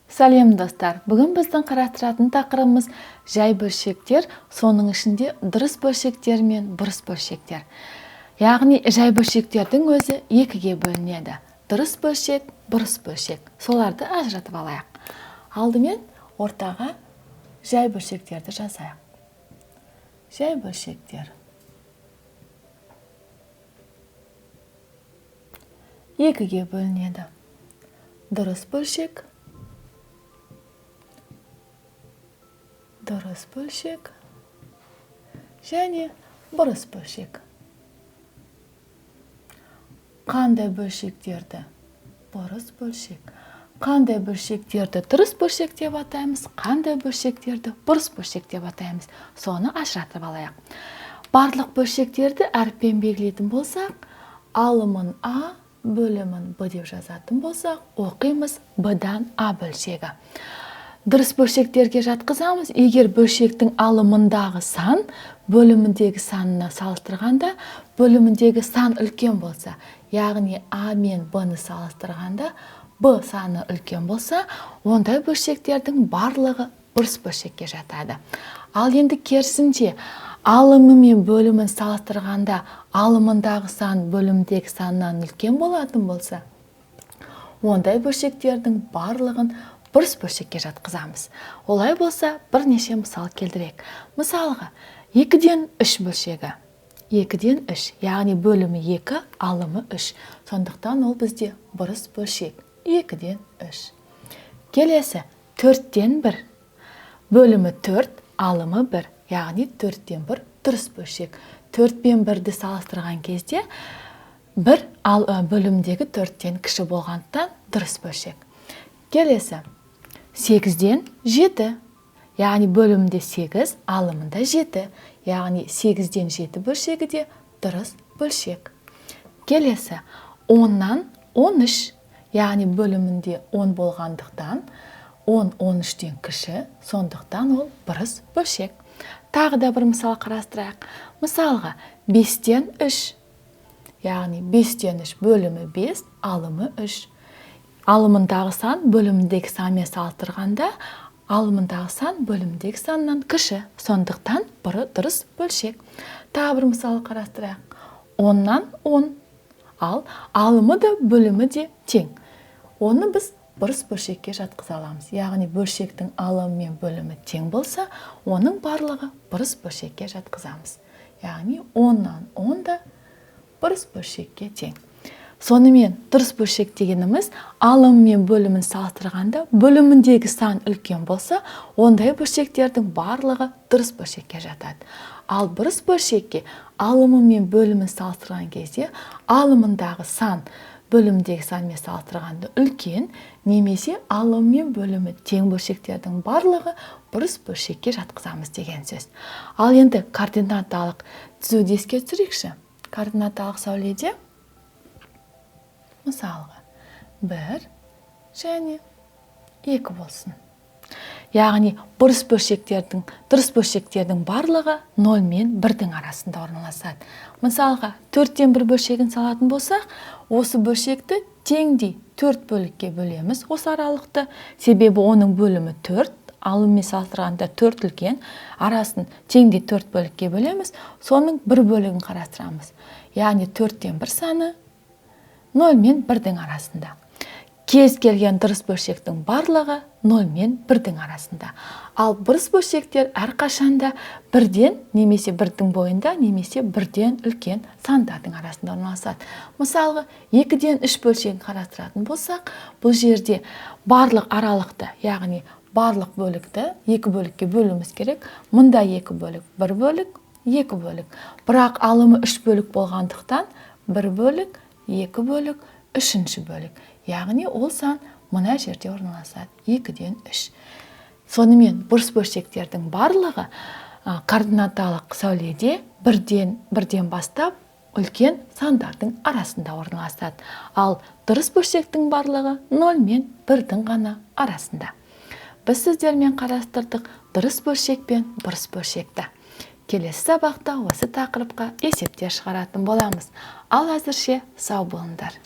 Сәлем достар, бүгін біздің қарастыратын тақырыбымыз жай бөлшектер, соның ішінде дұрыс бөлшектер мен бұрыс бөлшектер. Яғни жай бөлшектердің өзі екіге бөлінеді. Дұрыс бөлшек, бұрыс бөлшек. Соларды ажыратып алайық. Алдымен ортаға жай бөлшектерді жазайық. Жай бөлшектер. Екіге бөлінеді. Дұрыс бөлшек, дұрыс бөлшек және бұрыс бөлшек. Қандай бөлшектерді бұрыс бөлшек, қандай бөлшектерді дұрыс бөлшек деп атаймыз, қандай бөлшектерді бұрыс бөлшек деп атаймыз. Соны ажыратып алайық. Барлық бөлшектерді әріппен белгілейтін болсақ, алымын А, бөлімін Б деп жазатын болсақ, оқимыз Б-дан А бөлшегі. Дұрыс бөлшектерге жатқызамыз. Егер бөлшектің алымындағы сан бөліміндегі санына салыстырғанда, бөліміндегі сан үлкен болса, яғни А мен Б-ны салыстырғанда, Б саны үлкен болса, ондай бөлшектердің барлығы бұрыс бөлшекке жатады. Ал енді керісінше, алымы мен бөлімін салыстырғанда, алымындағы сан бөлімдегі саннан үлкен болатын болса, ондай бөлшектердің барлығын бұрыс бөлшекке жатқызамыз. Олай болса, бірнеше мысал келтірейік. Мысалға, 2-ден 3 бөлшегі. 2-ден 3, яғни бөлімі 2, алымы 3. Сондықтан ол бізде бұрыс бөлшек. 2-ден 3. Келесі, 4-ден 1. Бөлімі 4, алымы 1. Яғни 4-ден 1 дұрыс бөлшек. 4 пен 1-ді салыстырған кезде, 1 бөлімдегі 4-тен кіші болғандықтан дұрыс бөлшек. Келесі, 8-ден 7. Яғни бөлімінде 8, алымында 7. Яғни 8-ден 7 бөлшегі де дұрыс бөлшек. Келесі, 10-нан 13. Яғни бөлімінде 10 болғандықтан, 10 13-ден кіші, сондықтан ол бұрыс бөлшек. Тағы да бір мысал қарастырайық. Мысалға, 5-ден 3. Яғни 5-ден 3 бөлімі 5, алымы 3. Алымындағы сан бөліміндегі санмен салыстырғанда, алымындағы сан бөліміндегі саннан кіші, сондықтан дұрыс бөлшек. Тағы бір мысал қарастырайық. 10-нан 10. Ал алымы да бөлімі де тең. Оны біз бұрыс бөлшекке жатқыза аламыз. Яғни бөлшектің алымы мен бөлімі тең болса, оның барлығы бұрыс бөлшекке жатқызамыз. Яғни 10-нан 10 да бұрыс бөлшекке тең. Сонымен дұрыс бөлшек дегеніміз алым мен бөлімін салыстырғанда бөліміндегі сан үлкен болса, ондай бөлшектердің барлығы дұрыс бөлшекке жатады. Ал бұрыс бөлшекке алымы мен бөлімін салыстырған кезде алымындағы сан бөлімдегі санмен салыстырғанда үлкен, немесе алым мен бөлімі тең бөлшектердің барлығы бұрыс бөлшекке жатқызамыз деген сөз. Ал енді координаталық түзуді еске түсірейікші. Координаталық сәуледе мысалға 1 және 2 болсын. Яғни дұрыс бөлшектердің барлығы 0 мен 1-дің арасында орналасады. Мысалға 4-тен 1 бөлшегін салатын болсақ, осы бөлшекті теңдей 4 бөлікке бөлеміз осы аралықты. Себебі оның бөлімі 4, алыммен салыстырғанда 4 үлкен, арасын теңдей 4 бөлікке бөлеміз, соның 1 бөлігін қарастырамыз. Яғни 4-тен 1 саны 0 мен 1-дің арасында. Кез келген дұрыс бөлшектің барлығы 0 мен 1-дің арасында. Ал бұрыс бөлшектер әрқашанда 1-ден немесе 1-дің бойында, немесе 1-ден үлкен сандардың арасында орналасады. Мысалға, 2-ден 3 бөлшегін қарастыратын болсақ, бұл жерде барлық аралықты, яғни барлық бөлікті 2 бөлікке бөлуіміз керек. Мұнда 2 бөлік, 1 бөлік, 2 бөлік. Бірақ алымы 3 бөлік болғандықтан 1 бөлік, 2 бөлік, 3-ші бөлік. Яғни ол сан мына жерде орналасады. 2-ден 3. Сонымен бұрыс бөлшектердің барлығы координаталық сәуледе 1-ден бастап үлкен сандардың арасында орналасады. Ал дұрыс бөлшектің барлығы 0 мен 1-дің ғана арасында. Біз сіздермен қарастырдық дұрыс бөлшек пен бұрыс бөлшекті. Келесі сабақта осы тақырыпқа есептер шығаратын боламыз. Ал әзірше сау болыңдар.